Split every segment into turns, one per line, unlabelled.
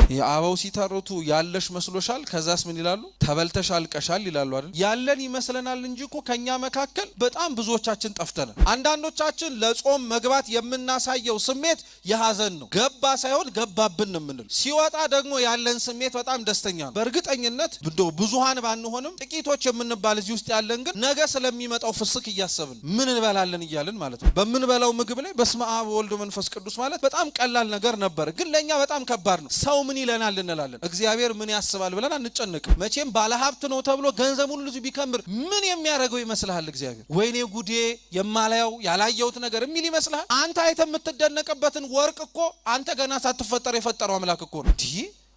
የአበው ሲተርቱ ያለሽ መስሎሻል ከዛስ ምን ይላሉ ተበልተሽ አልቀሻል ይላሉ አይደል ያለን ይመስለናል እንጂ እኮ ከኛ መካከል በጣም ብዙዎቻችን ጠፍተናል አንዳንዶቻችን ለጾም መግባት የምናሳየው ስሜት የሐዘን ነው ገባ ሳይሆን ገባብን ነው ምንል ሲወጣ ደግሞ ያለን ስሜት በጣም ደስተኛ ነው በእርግጠኝነት ብዙሃን ባንሆንም ጥቂቶች የምንባል እዚህ ውስጥ ያለን ግን ነገ ስለሚመጣው ፍስክ እያሰብን ምን እንበላለን ይያልን ማለት ነው በምንበላው ምግብ ላይ በስመ አብ ወልድ መንፈስ ቅዱስ ማለት በጣም ቀላል ነገር ነበር ግን ለኛ በጣም ከባድ ነው ሰው ምን ይለናል እንላለን እግዚአብሔር ምን ያስባል ብለን አንጨነቅ መቼም ባለሀብት ነው ተብሎ ገንዘቡን ልጅ ቢከምር ምን የሚያደርገው ይመስልሃል እግዚአብሔር ወይኔ ጉዴ የማላየው ያላየውት ነገር የሚል ይመስልሃል አንተ አይተ የምትደነቅበትን ወርቅ እኮ አንተ ገና ሳትፈጠር የፈጠረው አምላክ እኮ ነው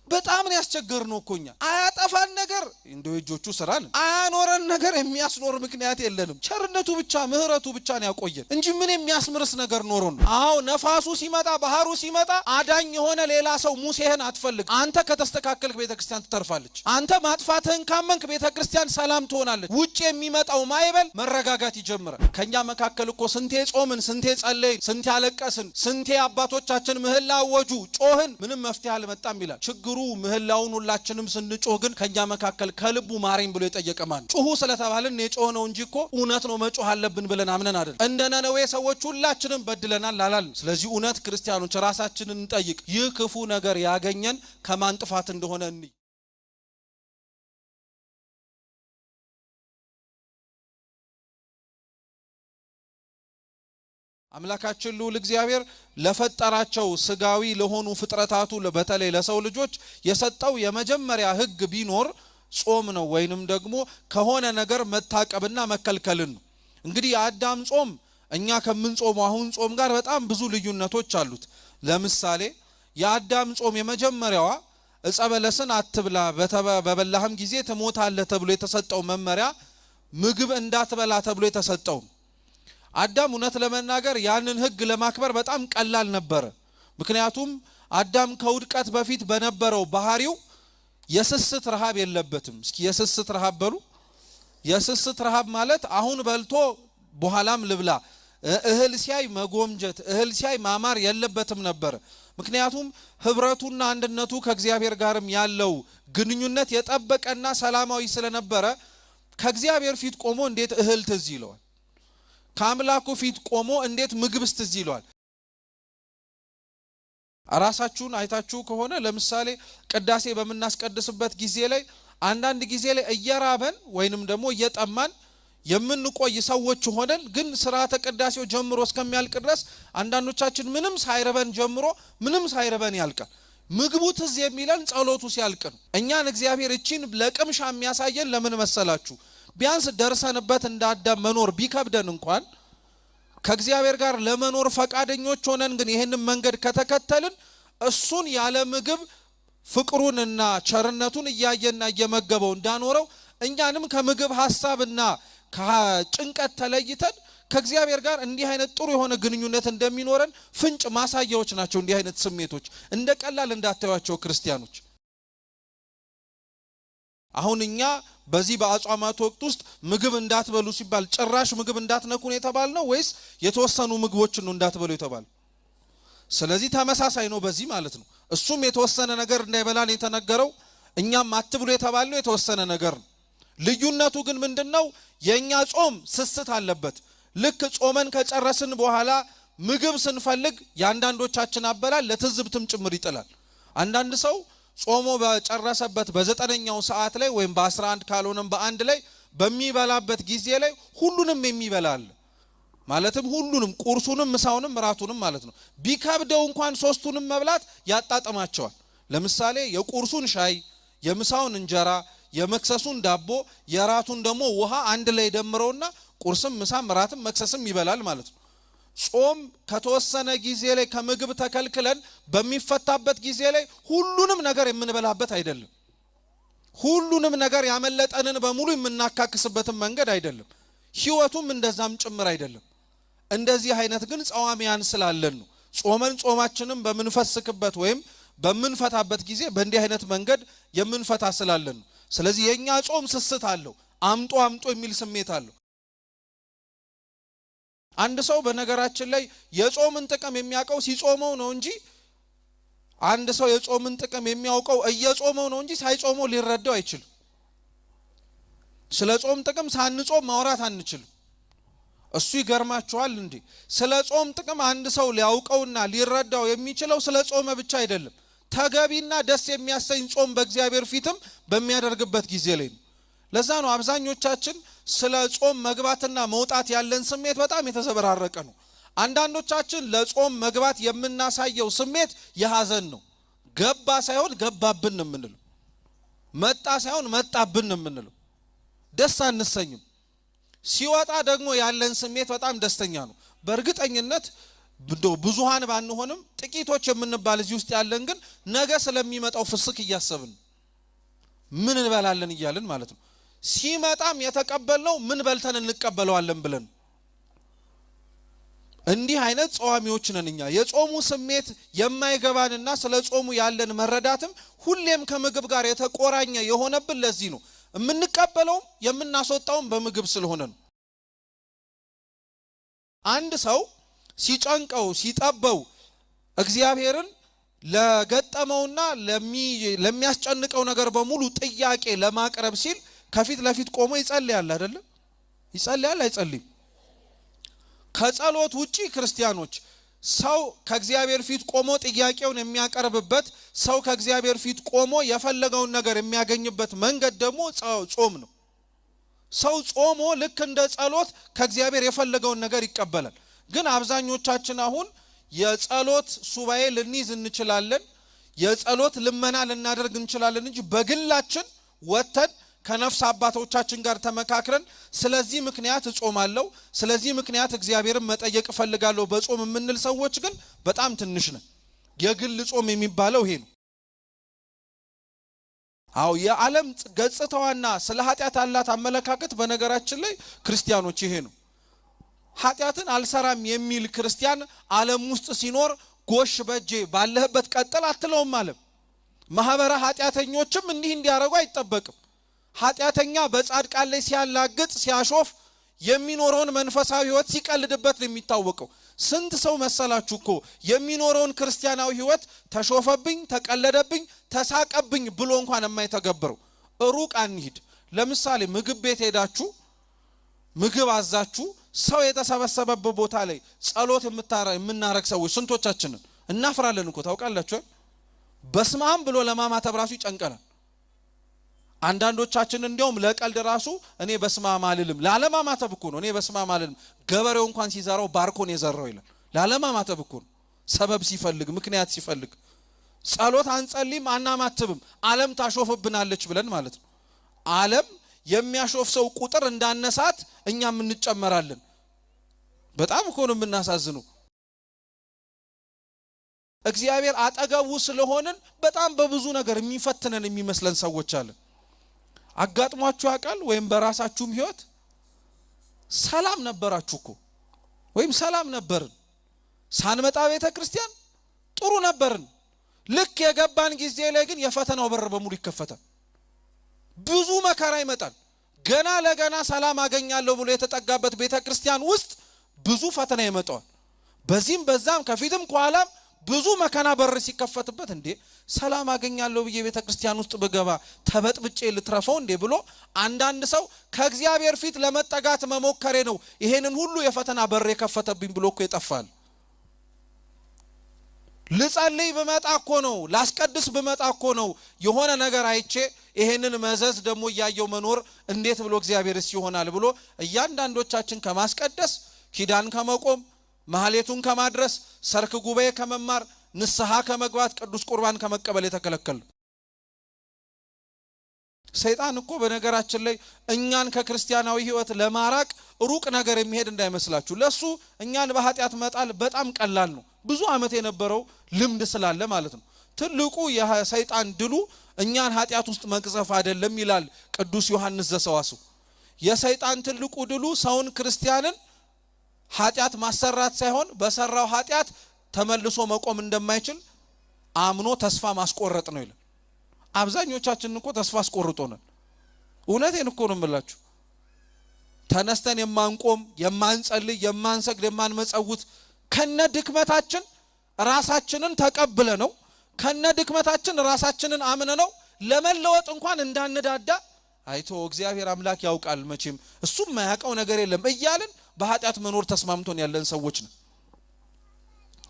በጣም ነው ያስቸገርነው እኮኛ አያጠፋን ነገር እንደው እጆቹ ስራን አያኖረን ነገር የሚያስኖር ምክንያት የለንም ቸርነቱ ብቻ ምህረቱ ብቻ ነው ያቆየን እንጂ ምን የሚያስምርስ ነገር ኖሮን አው ነፋሱ ሲመጣ ባህሩ ሲመጣ አዳኝ የሆነ ሌላ ሰው ሙሴህን አትፈልግ አንተ ከተስተካከልክ ቤተክርስቲያን ትተርፋለች አንተ ማጥፋትህን ካመንክ ቤተክርስቲያን ሰላም ትሆናለች ውጭ የሚመጣው ማይበል መረጋጋት ይጀምራል ከኛ መካከል እኮ ስንቴ ጾምን ስንቴ ጸለይን ስንቴ አለቀስን ስንቴ አባቶቻችን ምህላ አወጁ ጮህን ምንም መፍትሄ አልመጣም ይላል ችግሩ ምህላውን ሁላችንም ስንጮህ ግን ከኛ መካከል ከልቡ ማረኝ ብሎ የጠየቀ ማን ጮሁ ስለተባልን የጮህ ነው እንጂ እኮ እውነት ነው መጮህ አለብን ብለን አምነን አይደል እንደ ነነዌ ሰዎች ሁላችንም በድለናል አላልን ስለዚህ እውነት ክርስቲያኖች ራሳችንን እንጠይቅ ይህ ክፉ ነገር ያገኘን ከማን ጥፋት እንደሆነ እንይ አምላካችን ልዑል እግዚአብሔር ለፈጠራቸው ስጋዊ ለሆኑ ፍጥረታቱ በተለይ ለሰው ልጆች የሰጠው የመጀመሪያ ህግ ቢኖር ጾም ነው ወይንም ደግሞ ከሆነ ነገር መታቀብና መከልከልን ነው እንግዲህ የአዳም ጾም እኛ ከምንጾመው አሁን ጾም ጋር በጣም ብዙ ልዩነቶች አሉት ለምሳሌ የአዳም ጾም የመጀመሪያዋ ዕፀ በለስን አትብላ በበላህም ጊዜ ትሞታለህ ተብሎ የተሰጠው መመሪያ ምግብ እንዳትበላ ተብሎ የተሰጠው አዳም እውነት ለመናገር ያንን ህግ ለማክበር በጣም ቀላል ነበር ምክንያቱም አዳም ከውድቀት በፊት በነበረው ባህሪው የስስት ረሃብ የለበትም እስኪ የስስት ረሃብ በሉ የስስት ረሃብ ማለት አሁን በልቶ በኋላም ልብላ እህል ሲያይ መጎምጀት እህል ሲያይ ማማር የለበትም ነበር ምክንያቱም ህብረቱና አንድነቱ ከእግዚአብሔር ጋርም ያለው ግንኙነት የጠበቀና ሰላማዊ ስለነበረ ከእግዚአብሔር ፊት ቆሞ እንዴት እህል ትዝ ይለዋል ካምላኩ ፊት ቆሞ እንዴት ምግብስ ትዝ ይለዋል አራሳችሁን አይታችሁ ከሆነ ለምሳሌ ቅዳሴ በመናስቀድስበት ጊዜ ላይ አንዳንድ ጊዜ ላይ እየራበን ወይንም ደግሞ እየጠማን የምንቆይ ሰዎች ሆነን ግን ስርዓተ ቅዳሴው ጀምሮ እስከሚያልቅ ድረስ አንዳንዶቻችን ምንም ሳይረበን ጀምሮ ምንም ሳይረበን ያልቃል ምግቡ ትዝ የሚለን ጸሎቱ ሲያልቅ ነው እኛን እግዚአብሔር እቺን ለቅምሻ የሚያሳየን ለምን መሰላችሁ ቢያንስ ደርሰንበት እንዳዳም መኖር ቢከብደን እንኳን ከእግዚአብሔር ጋር ለመኖር ፈቃደኞች ሆነን ግን ይሄንን መንገድ ከተከተልን እሱን ያለ ምግብ ፍቅሩንና ቸርነቱን እያየና እየመገበው እንዳኖረው እኛንም ከምግብ ሐሳብና ከጭንቀት ተለይተን ከእግዚአብሔር ጋር እንዲህ አይነት ጥሩ የሆነ ግንኙነት እንደሚኖረን ፍንጭ ማሳያዎች ናቸው እንዲህ አይነት ስሜቶች እንደ ቀላል እንዳታዩዋቸው ክርስቲያኖች አሁን እኛ በዚህ በአጽዋማት ወቅት ውስጥ ምግብ እንዳትበሉ ሲባል ጭራሽ ምግብ እንዳትነኩን የተባልነው ወይስ የተወሰኑ ምግቦችን ነው እንዳትበሉ የተባል ስለዚህ ተመሳሳይ ነው በዚህ ማለት ነው እሱም የተወሰነ ነገር እንዳይበላን የተነገረው እኛም አትብሉ የተባልነው የተወሰነ ነገር ነው ልዩነቱ ግን ምንድነው የኛ ጾም ስስት አለበት ልክ ጾመን ከጨረስን በኋላ ምግብ ስንፈልግ ያንዳንዶቻችን አበላል ለትዝብትም ጭምር ይጥላል አንዳንድ ሰው ጾሞ በጨረሰበት በ9ኛው ሰዓት ላይ ወይም በ11 ካልሆነም በአንድ ላይ በሚበላበት ጊዜ ላይ ሁሉንም የሚበላል ማለትም ሁሉንም ቁርሱንም ምሳውንም ራቱንም ማለት ነው ቢከብደው እንኳን ሶስቱንም መብላት ያጣጣማቸዋል ለምሳሌ የቁርሱን ሻይ የምሳውን እንጀራ የመክሰሱን ዳቦ የራቱን ደግሞ ውሃ አንድ ላይ ደምረውና ቁርስም ምሳም ራትም መክሰስም ይበላል ማለት ነው ጾም ከተወሰነ ጊዜ ላይ ከምግብ ተከልክለን በሚፈታበት ጊዜ ላይ ሁሉንም ነገር የምንበላበት አይደለም ሁሉንም ነገር ያመለጠንን በሙሉ የምናካክስበትን መንገድ አይደለም ህይወቱም እንደዛም ጭምር አይደለም እንደዚህ አይነት ግን ጾማሚያን ስላለን ነው ጾመን ጾማችንን በመንፈስክበት ወይም በመንፈታበት ጊዜ በእንዲህ አይነት መንገድ የምንፈታ ስላለን ነው ስለዚህ የኛ ጾም ስስት አለው አምጦ የሚል ስሜት አለው አንድ ሰው በነገራችን ላይ የጾምን ጥቅም የሚያቀው ሲጾመው ነው እንጂ አንድ ሰው የጾምን ጥቅም የሚያውቀው እየጾመው ነው እንጂ ሳይጾመው ሊረዳው አይችልም። ስለ ጾም ጥቅም ሳንጾም ማውራት አንችልም። እሱ ይገርማችኋል እንዴ ስለ ጾም ጥቅም አንድ ሰው ሊያውቀውና ሊረዳው የሚችለው ስለ ጾመ ብቻ አይደለም፣ ተገቢና ደስ የሚያሰኝ ጾም በእግዚአብሔር ፊትም በሚያደርግበት ጊዜ ላይ ነው። ለዛ ነው አብዛኞቻችን ስለ ጾም መግባትና መውጣት ያለን ስሜት በጣም የተዘበራረቀ ነው። አንዳንዶቻችን ለጾም መግባት የምናሳየው ስሜት የሐዘን ነው። ገባ ሳይሆን ገባብን ነው የምንለው፣ መጣ ሳይሆን መጣብን ነው የምንለው። ደስ አንሰኝም። ሲወጣ ደግሞ ያለን ስሜት በጣም ደስተኛ ነው። በእርግጠኝነት ብዙሃን ባንሆንም ጥቂቶች የምንባል እዚህ ውስጥ ያለን ግን ነገ ስለሚመጣው ፍስክ እያሰብን ምን እንበላለን እያልን ማለት ነው። ሲመጣም የተቀበልነው ምን በልተን እንቀበለዋለን ብለን እንዲህ አይነት ጾማሚዎች ነን እኛ። የጾሙ ስሜት የማይገባንና ስለ ጾሙ ያለን መረዳትም ሁሌም ከምግብ ጋር የተቆራኘ የሆነብን ለዚህ ነው። የምንቀበለውም የምናስወጣውም በምግብ ስለሆነ ነው። አንድ ሰው ሲጨንቀው ሲጠበው እግዚአብሔርን ለገጠመውና ለሚያስጨንቀው ነገር በሙሉ ጥያቄ ለማቅረብ ሲል ከፊት ለፊት ቆሞ ይጸልያል አይደል? ይጸልያል አይጸልይም? ከጸሎት ውጪ ክርስቲያኖች ሰው ከእግዚአብሔር ፊት ቆሞ ጥያቄውን የሚያቀርብበት ሰው ከእግዚአብሔር ፊት ቆሞ የፈለገውን ነገር የሚያገኝበት መንገድ ደግሞ ጾም ነው። ሰው ጾሞ ልክ እንደ ጸሎት ከእግዚአብሔር የፈለገውን ነገር ይቀበላል። ግን አብዛኞቻችን አሁን የጸሎት ሱባኤ ልንይዝ እንችላለን፣ የጸሎት ልመና ልናደርግ እንችላለን እንጂ በግላችን ወተን ከነፍስ አባቶቻችን ጋር ተመካክረን ስለዚህ ምክንያት እጾማለሁ፣ ስለዚህ ምክንያት እግዚአብሔርን መጠየቅ እፈልጋለሁ በጾም የምንል ሰዎች ግን በጣም ትንሽ ነን። የግል ጾም የሚባለው ይሄ ነው። አው የዓለም ገጽታዋና ስለ ኃጢአት ያላት አመለካከት በነገራችን ላይ ክርስቲያኖች ይሄ ነው። ኃጢአትን አልሰራም የሚል ክርስቲያን ዓለም ውስጥ ሲኖር ጎሽ በጄ ባለህበት ቀጥል አትለውም ማለት። ማህበረ ኃጢአተኞችም እንዲህ እንዲያረጉ አይጠበቅም። ኃጢአተኛ በጻድቃን ላይ ሲያላግጥ ሲያሾፍ የሚኖረውን መንፈሳዊ ህይወት ሲቀልድበት ነው የሚታወቀው። ስንት ሰው መሰላችሁ እኮ የሚኖረውን ክርስቲያናዊ ህይወት ተሾፈብኝ፣ ተቀለደብኝ፣ ተሳቀብኝ ብሎ እንኳን የማይተገብረው። ሩቅ አንሂድ። ለምሳሌ ምግብ ቤት ሄዳችሁ ምግብ አዛችሁ ሰው የተሰበሰበበት ቦታ ላይ ጸሎት የምናረግ ሰዎች ስንቶቻችንን እናፍራለን እኮ ታውቃላችሁ። በስማም ብሎ ለማማተብ ራሱ ይጨንቀናል። አንዳንዶቻችን እንዲያውም ለቀልድ ራሱ እኔ በስማም አልልም ላለማማተብ እኮ ነው። እኔ በስማም አልልም ገበሬው እንኳን ሲዘራው ባርኮን የዘራው ይላል። ላለማማተብ እኮ ነው። ሰበብ ሲፈልግ ምክንያት ሲፈልግ ጸሎት አንጸልይም አናማትብም ዓለም ታሾፍብናለች ብለን ማለት ነው። ዓለም የሚያሾፍ ሰው ቁጥር እንዳነሳት እኛም እንጨመራለን። በጣም እኮ ነው የምናሳዝነው። እግዚአብሔር አጠገቡ ስለሆነን በጣም በብዙ ነገር የሚፈትነን የሚመስለን ሰዎች አለን። አጋጥሟችሁ ያውቃል? ወይም በራሳችሁም ህይወት ሰላም ነበራችሁ እኮ ወይም ሰላም ነበርን፣ ሳንመጣ ቤተ ክርስቲያን ጥሩ ነበርን። ልክ የገባን ጊዜ ላይ ግን የፈተናው በር በሙሉ ይከፈታል። ብዙ መከራ ይመጣል። ገና ለገና ሰላም አገኛለሁ ብሎ የተጠጋበት ቤተ ክርስቲያን ውስጥ ብዙ ፈተና ይመጣል። በዚህም በዛም ከፊትም ከኋላም ብዙ መከራ በር ሲከፈትበት እንዴ ሰላም አገኛለሁ ብዬ ቤተ ክርስቲያን ውስጥ በገባ ተበጥብጬ ልትረፈው እንዴ ብሎ አንዳንድ ሰው ከእግዚአብሔር ፊት ለመጠጋት መሞከሬ ነው ይሄንን ሁሉ የፈተና በር የከፈተብኝ ብሎ እኮ ይጠፋል። ልጸልይ በመጣ እኮ ነው፣ ላስቀድስ በመጣ እኮ ነው የሆነ ነገር አይቼ ይሄንን መዘዝ ደግሞ ያየው መኖር እንዴት ብሎ እግዚአብሔርስ ይሆናል ብሎ እያንዳንዶቻችን ከማስቀደስ ኪዳን ከመቆም ማህሌቱን ከማድረስ ሰርክ ጉባኤ ከመማር ንስሐ ከመግባት ቅዱስ ቁርባን ከመቀበል የተከለከለ ሰይጣን እኮ በነገራችን ላይ እኛን ከክርስቲያናዊ ህይወት ለማራቅ ሩቅ ነገር የሚሄድ እንዳይመስላችሁ። ለሱ እኛን በኃጢአት መጣል በጣም ቀላል ነው። ብዙ ዓመት የነበረው ልምድ ስላለ ማለት ነው። ትልቁ የሰይጣን ድሉ እኛን ኃጢአት ውስጥ መቅዘፍ አይደለም ይላል ቅዱስ ዮሐንስ ዘሰዋስው። የሰይጣን ትልቁ ድሉ ሰውን ክርስቲያንን ኃጢአት ማሰራት ሳይሆን በሰራው ኃጢአት ተመልሶ መቆም እንደማይችል አምኖ ተስፋ ማስቆረጥ ነው ይላል። አብዛኞቻችን እኮ ተስፋ አስቆርጦናል። እውነቴን እኮ ነው የምላችሁ። ተነስተን የማንቆም የማንጸልይ የማንሰግድ የማንመጸውት ከነ ድክመታችን ራሳችንን ተቀብለ ነው ከነ ድክመታችን ራሳችንን አምነነው ለመለወጥ እንኳን እንዳንዳዳ አይቶ እግዚአብሔር አምላክ ያውቃል መቼም እሱም ማያውቀው ነገር የለም እያልን በኃጢአት መኖር ተስማምቶን ያለን ሰዎች ነን።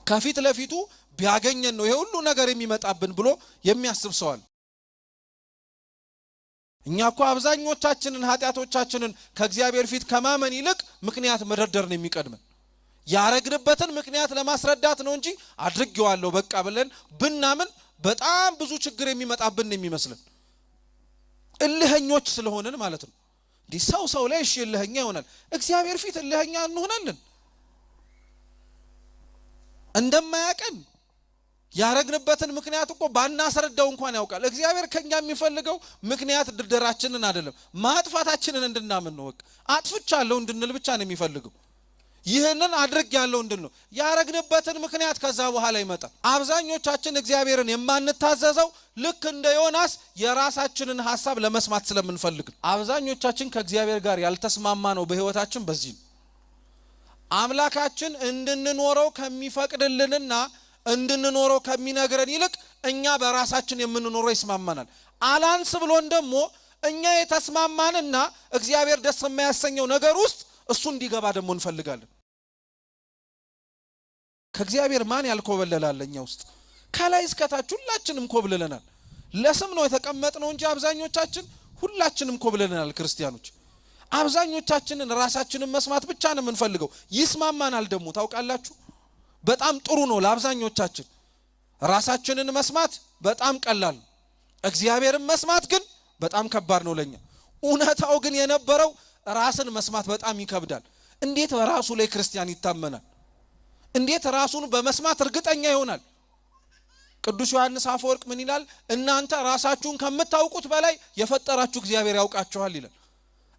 ከፊት ለፊቱ ቢያገኘን ነው ይሄ ሁሉ ነገር የሚመጣብን ብሎ የሚያስብ ሰው አለ። እኛ እኮ አብዛኞቻችንን ኃጢአቶቻችንን ከእግዚአብሔር ፊት ከማመን ይልቅ ምክንያት መደርደር ነው የሚቀድመን። ያረግንበትን ምክንያት ለማስረዳት ነው እንጂ አድርጌዋለሁ በቃ ብለን ብናምን በጣም ብዙ ችግር የሚመጣብን ነው የሚመስለን። እልህኞች ስለሆነን ማለት ነው። እንዲህ ሰው ላይ እሺ እልህኛ ይሆናል፣ እግዚአብሔር ፊት እልህኛ እንሆናለን። እንደማያቀን ያረግንበትን ምክንያት እኮ ባናስረዳው እንኳን ያውቃል። እግዚአብሔር ከኛ የሚፈልገው ምክንያት ድርደራችንን አይደለም፣ ማጥፋታችንን እንድናምን ነው። በቃ አጥፍቻለሁ እንድንል ብቻ ነው የሚፈልገው። ይህንን አድርጌያለሁ እንድን ነው ያረግንበትን ምክንያት ከዛ በኋላ ይመጣል። አብዛኞቻችን እግዚአብሔርን የማንታዘዘው ልክ እንደ ዮናስ የራሳችንን ሐሳብ ለመስማት ስለምንፈልግ። አብዛኞቻችን ከእግዚአብሔር ጋር ያልተስማማ ነው በህይወታችን በዚህ ነው። አምላካችን እንድንኖረው ከሚፈቅድልንና እንድንኖረው ከሚነግረን ይልቅ እኛ በራሳችን የምንኖረው ይስማማናል። አላንስ ብሎን ደግሞ እኛ የተስማማንና እግዚአብሔር ደስ የማያሰኘው ነገር ውስጥ እሱ እንዲገባ ደግሞ እንፈልጋለን። ከእግዚአብሔር ማን ያልኮበለላለኛ ውስጥ ከላይ እስከታች ሁላችንም ኮብለለናል። ለስም ነው የተቀመጥነው እንጂ አብዛኞቻችን ሁላችንም ኮብለለናል። ክርስቲያኖች አብዛኞቻችንን ራሳችንን መስማት ብቻ ነው የምንፈልገው። ይስማማናል ደግሞ ታውቃላችሁ። በጣም ጥሩ ነው ለአብዛኞቻችን። ራሳችንን መስማት በጣም ቀላል ነው። እግዚአብሔርን መስማት ግን በጣም ከባድ ነው ለኛ። እውነታው ግን የነበረው ራስን መስማት በጣም ይከብዳል። እንዴት በራሱ ላይ ክርስቲያን ይታመናል? እንዴት ራሱን በመስማት እርግጠኛ ይሆናል? ቅዱስ ዮሐንስ አፈወርቅ ምን ይላል? እናንተ ራሳችሁን ከምታውቁት በላይ የፈጠራችሁ እግዚአብሔር ያውቃችኋል ይላል።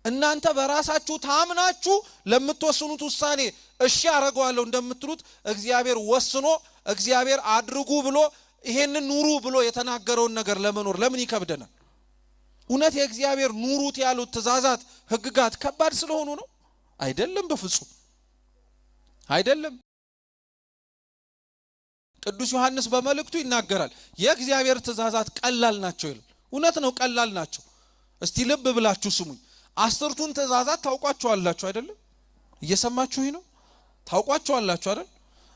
እናንተ በራሳችሁ ታምናችሁ ለምትወስኑት ውሳኔ እሺ አረጋዋለሁ እንደምትሉት እግዚአብሔር ወስኖ እግዚአብሔር አድርጉ ብሎ ይሄንን ኑሩ ብሎ የተናገረውን ነገር ለመኖር ለምን ይከብደናል? እውነት የእግዚአብሔር ኑሩት ያሉት ትእዛዛት ህግጋት ከባድ ስለሆኑ ነው? አይደለም፣ በፍጹም አይደለም። ቅዱስ ዮሐንስ በመልእክቱ ይናገራል የእግዚአብሔር ትእዛዛት ቀላል ናቸው ይላል። እውነት ነው፣ ቀላል ናቸው። እስቲ ልብ ብላችሁ ስሙኝ። 10ቱን ትእዛዛት ታውቋቸዋላችሁ አይደለም? እየሰማችሁኝ ነው? ታውቋቸዋላችሁ አይደል?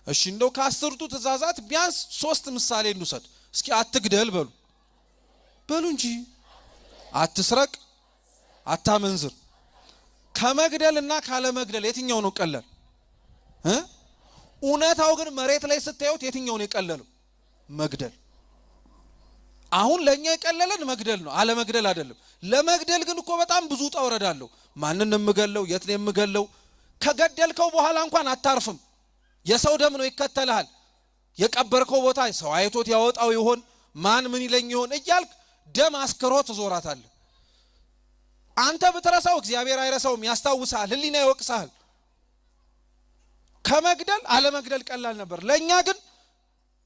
እሺ እንደው ከ10ቱ ትእዛዛት ቢያንስ 3 ምሳሌ እንውሰድ እስኪ። አትግደል በሉ እንጂ። አትስረቅ፣ አታመንዝር። ከመግደልና ካለመግደል የትኛው ነው ቀላል? እውነታው ግን መሬት ላይ ስታዩት የትኛው ነው የቀለለው? መግደል። አሁን ለኛ የቀለለን መግደል ነው፣ አለመግደል አይደለም። ለመግደል ግን እኮ በጣም ብዙ ጣውረድ አለው። ማንን የምገለው? የት ነው የምገለው? ከገደልከው በኋላ እንኳን አታርፍም። የሰው ደም ነው ይከተልሃል። የቀበርከው ቦታ ሰው አይቶት ያወጣው ይሆን? ማን ምን ይለኝ ይሆን እያልክ ደም አስከሮት ዞራታለህ። አንተ ብትረሳው እግዚአብሔር አይረሳውም፣ ያስታውሳል፣ ህሊና ይወቅሳል። ከመግደል አለመግደል ቀላል ነበር። ለኛ ግን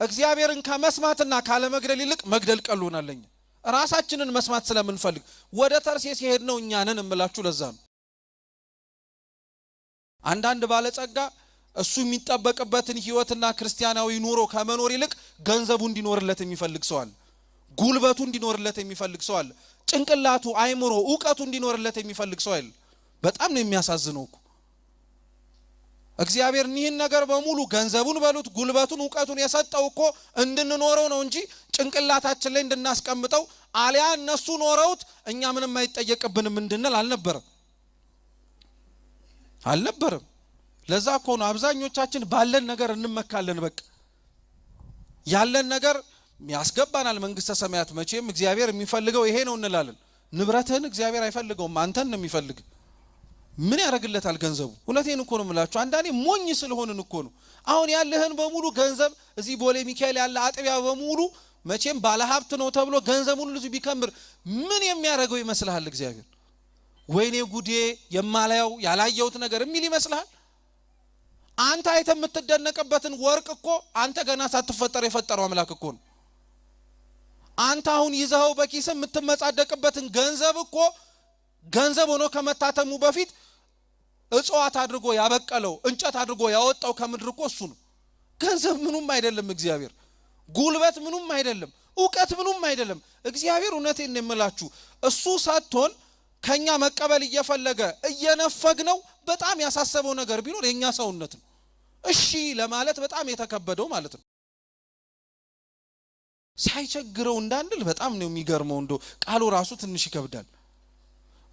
እግዚአብሔርን ከመስማትና ካለመግደል ይልቅ መግደል ቀሎናል። ለኛ ራሳችንን መስማት ስለምንፈልግ ወደ ተርሴስ ሲሄድ ነው እኛ ነን እምላችሁ። ለዛ ነው አንዳንድ ባለጸጋ እሱ የሚጠበቅበትን ህይወትና ክርስቲያናዊ ኑሮ ከመኖር ይልቅ ገንዘቡ እንዲኖርለት የሚፈልግ ሰው አለ። ጉልበቱ እንዲኖርለት የሚፈልግ ሰው አለ። ጭንቅላቱ፣ አይምሮ፣ ዕውቀቱ እንዲኖርለት የሚፈልግ ሰው አለ። በጣም ነው የሚያሳዝነው እኮ። እግዚአብሔር ይህን ነገር በሙሉ ገንዘቡን በሉት ጉልበቱን ዕውቀቱን የሰጠው እኮ እንድንኖረው ነው እንጂ ጭንቅላታችን ላይ እንድናስቀምጠው አሊያ እነሱ ኖረውት እኛ ምንም አይጠየቅብንም እንድንል አልነበረም። ለዛ እኮ ነው አብዛኞቻችን ባለን ነገር እንመካለን። በቃ ያለን ነገር ያስገባናል መንግስተ ሰማያት። መቼም እግዚአብሔር የሚፈልገው ይሄ ነው እንላለን። ንብረትህን እግዚአብሔር አይፈልገውም፣ አንተን ነው የሚፈልግ። ምን ያደርግለታል ገንዘቡ? እውነቴን እኮ ነው የምላችሁ። አንዳንዴ ሞኝ ስለሆንን እኮ ነው። አሁን ያለህን በሙሉ ገንዘብ እዚህ ቦሌ ሚካኤል ያለ አጥቢያ በሙሉ መቼም ባለሀብት ነው ተብሎ ገንዘቡን ሁሉ ቢከምር ምን የሚያደርገው ይመስልሃል እግዚአብሔር? ወይኔ ጉዴ የማላየው ያላየሁት ነገር የሚል ይመስልሃል? አንተ አይተ የምትደነቅበትን ወርቅ እኮ አንተ ገና ሳትፈጠር የፈጠረው አምላክ እኮ ነው። አንተ አሁን ይዘኸው በኪስ የምትመጻደቅበትን ገንዘብ እኮ ገንዘብ ሆኖ ከመታተሙ በፊት እጽዋት አድርጎ ያበቀለው እንጨት አድርጎ ያወጣው ከምድር እኮ እሱ ነው። ገንዘብ ምኑም አይደለም እግዚአብሔር። ጉልበት ምኑም አይደለም፣ ዕውቀት ምኑም አይደለም። እግዚአብሔር እውነቴን ነው የምላችሁ እሱ ሰጥቶን ከኛ መቀበል እየፈለገ እየነፈግነው በጣም ያሳሰበው ነገር ቢኖር የኛ ሰውነት ነው። እሺ ለማለት በጣም የተከበደው ማለት ነው። ሳይቸግረው እንዳንል በጣም ነው የሚገርመው። እንደው ቃሉ ራሱ ትንሽ ይከብዳል።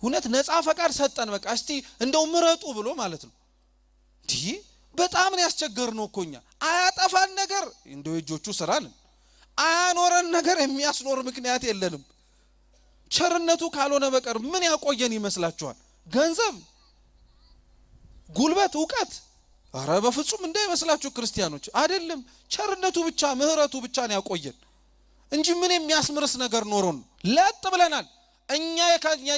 እውነት ነፃ ፈቃድ ሰጠን በቃ እስቲ እንደው ምረጡ ብሎ ማለት ነው። በጣም ነው ያስቸገርነው እኮኛ። አያጠፋን ነገር እንደው እጆቹ ስራ ነን፣ አያኖረን ነገር የሚያስኖር ምክንያት የለንም። ቸርነቱ ካልሆነ በቀር ምን ያቆየን ይመስላችኋል? ገንዘብ፣ ጉልበት፣ ዕውቀት? ኧረ በፍጹም እንዳይመስላችሁ ክርስቲያኖች፣ አይደለም። ቸርነቱ ብቻ ምህረቱ ብቻ ነው ያቆየን እንጂ ምን የሚያስምርስ ነገር ኖሮን ለጥ ብለናል። እኛ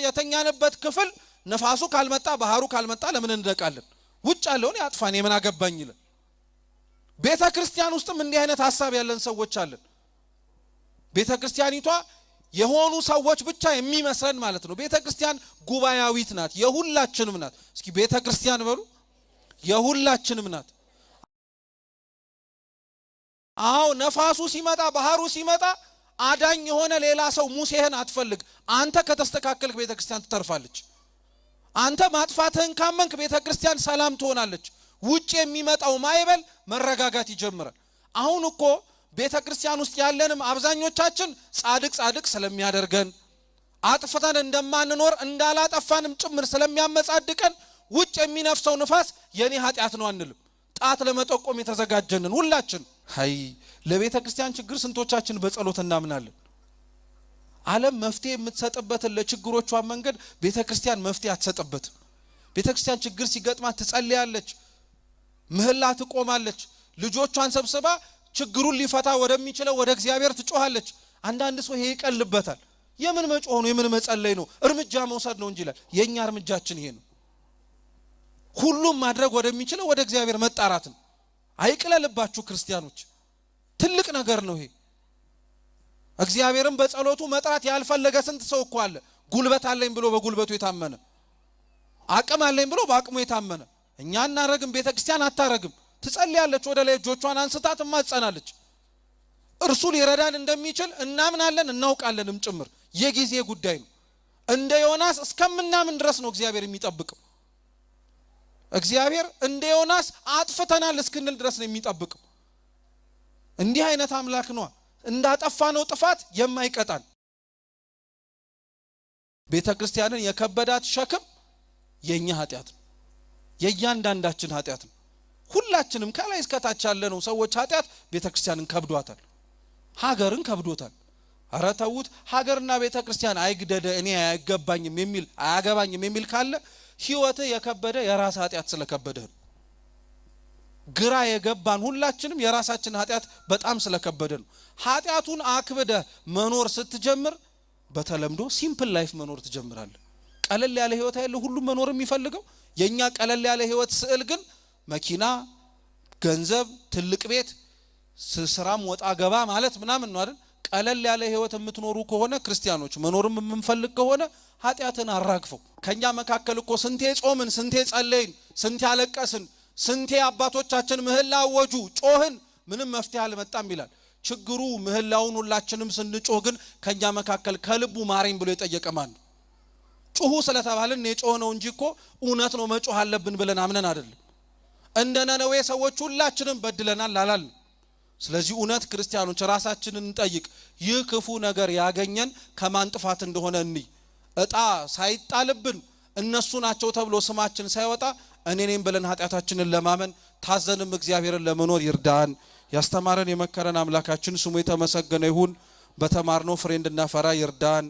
የተኛንበት ክፍል ነፋሱ ካልመጣ ባህሩ ካልመጣ ለምን እንደቃለን? ውጭ ያለውን ያጥፋን የምን አገባኝ ይላል። ቤተ ክርስቲያን ውስጥም እንዲህ አይነት ሐሳብ ያለን ሰዎች አለን። ቤተ ክርስቲያኒቷ የሆኑ ሰዎች ብቻ የሚመስለን ማለት ነው። ቤተ ክርስቲያን ጉባኤያዊት ናት፣ የሁላችንም ናት። እስኪ ቤተ ክርስቲያን በሉ፣ የሁላችንም ናት። አዎ ነፋሱ ሲመጣ ባህሩ ሲመጣ አዳኝ የሆነ ሌላ ሰው ሙሴህን አትፈልግ። አንተ ከተስተካከልክ ቤተ ክርስቲያን ትተርፋለች። አንተ ማጥፋትህን ካመንክ ቤተ ክርስቲያን ሰላም ትሆናለች። ውጭ የሚመጣው ማይበል መረጋጋት ይጀምራል። አሁን እኮ ቤተ ክርስቲያን ውስጥ ያለንም አብዛኞቻችን ጻድቅ ስለሚያደርገን አጥፍተን እንደማንኖር እንዳላጠፋንም ጭምር ስለሚያመጻድቀን ውጭ የሚነፍሰው ንፋስ የኔ ኃጢአት ነው አንልም። ጣት ለመጠቆም የተዘጋጀንን ሁላችን። ሃይ ለቤተ ክርስቲያን ችግር ስንቶቻችን በጸሎት እናምናለን? ዓለም መፍትሄ የምትሰጥበትን ለችግሮቿ መንገድ ቤተ ክርስቲያን መፍትሄ አትሰጥበትም። ቤተ ክርስቲያን ችግር ሲገጥማት ትጸልያለች፣ ምህላ ትቆማለች፣ ልጆቿን ሰብስባ ችግሩን ሊፈታ ወደሚችለው ወደ እግዚአብሔር ትጮሃለች። አንዳንድ ሰው ይሄ ይቀልበታል። የምን መጮህ ነው? የምን መጸለይ ነው? እርምጃ መውሰድ ነው እንጂ ይላል። የኛ እርምጃችን ይሄ ነው። ሁሉም ማድረግ ወደሚችለው ወደ እግዚአብሔር መጣራት ነው። አይቅለልባችሁ ክርስቲያኖች፣ ትልቅ ነገር ነው ይሄ። እግዚአብሔርን በጸሎቱ መጥራት ያልፈለገ ስንት ሰው እኮ አለ። ጉልበት አለኝ ብሎ በጉልበቱ የታመነ፣ አቅም አለኝ ብሎ በአቅሙ የታመነ። እኛ እናረግም፣ ቤተ ክርስቲያን አታረግም። ትጸልያለች፣ ወደ ላይ እጆቿን አንስታ ትማጸናለች። እርሱ ሊረዳን እንደሚችል እናምናለን፣ እናውቃለንም ጭምር። የጊዜ ጉዳይ ነው። እንደ ዮናስ እስከምናምን ድረስ ነው እግዚአብሔር የሚጠብቀው። እግዚአብሔር እንደ ዮናስ አጥፍተናል እስክንል ድረስ ነው የሚጠብቀው። እንዲህ አይነት አምላክ ነው። እንዳጠፋነው ጥፋት የማይቀጣን። ቤተ ክርስቲያንን የከበዳት ሸክም የኛ ኃጢአት ነው፣ የእያንዳንዳችን ኃጢአት ነው። ሁላችንም ከላይ እስከታች ያለነው ሰዎች ኃጢአት ቤተ ክርስቲያንን ከብዷታል፣ ሀገርን ከብዶታል። ኧረ ተውት። ሀገርና ቤተ ክርስቲያን አይግደደ እኔ አይገባኝም የሚል አያገባኝም የሚል ካለ ህይወት የከበደ የራስ ኃጢአት ስለከበደህ ነው። ግራ የገባን ሁላችንም የራሳችን ኃጢአት በጣም ስለከበደ ነው። ኃጢአቱን አክብደ መኖር ስትጀምር በተለምዶ ሲምፕል ላይፍ መኖር ትጀምራለህ። ቀለል ያለ ህይወት ያለው ሁሉ መኖር የሚፈልገው። የኛ ቀለል ያለ ህይወት ስዕል ግን መኪና፣ ገንዘብ፣ ትልቅ ቤት፣ ስራም ወጣ ገባ ማለት ምናምን ነው አይደል? ቀለል ያለ ህይወት የምትኖሩ ከሆነ ክርስቲያኖች መኖርም የምንፈልግ ከሆነ ኃጢአትን አራግፈው። ከኛ መካከል እኮ ስንቴ ጾምን፣ ስንቴ ጸለይን፣ ስንቴ አለቀስን፣ ስንቴ አባቶቻችን ምህላ አወጁ፣ ጮህን፣ ምንም መፍትሄ አልመጣም ይላል። ችግሩ ምህላውን ሁላችንም ስንጮህ ግን ከኛ መካከል ከልቡ ማረኝ ብሎ የጠየቀ ማን ነው? ጮሁ ስለተባልን የጮህ ነው እንጂ እኮ እውነት ነው መጮህ አለብን ብለን አምነን አይደለም። እንደ ነነዌ ሰዎች ሁላችንም በድለናል አላልን። ስለዚህ እውነት ክርስቲያኖች ራሳችንን እንጠይቅ። ይህ ክፉ ነገር ያገኘን ከማን ጥፋት እንደሆነ እንይ። እጣ ሳይጣልብን እነሱ ናቸው ተብሎ ስማችን ሳይወጣ እኔ ነኝ ብለን ኃጢአታችንን ለማመን ታዘንም እግዚአብሔርን ለመኖር ይርዳን። ያስተማረን የመከረን አምላካችን ስሙ የተመሰገነ ይሁን። በተማርነው ፍሬ እንድናፈራ ይርዳን።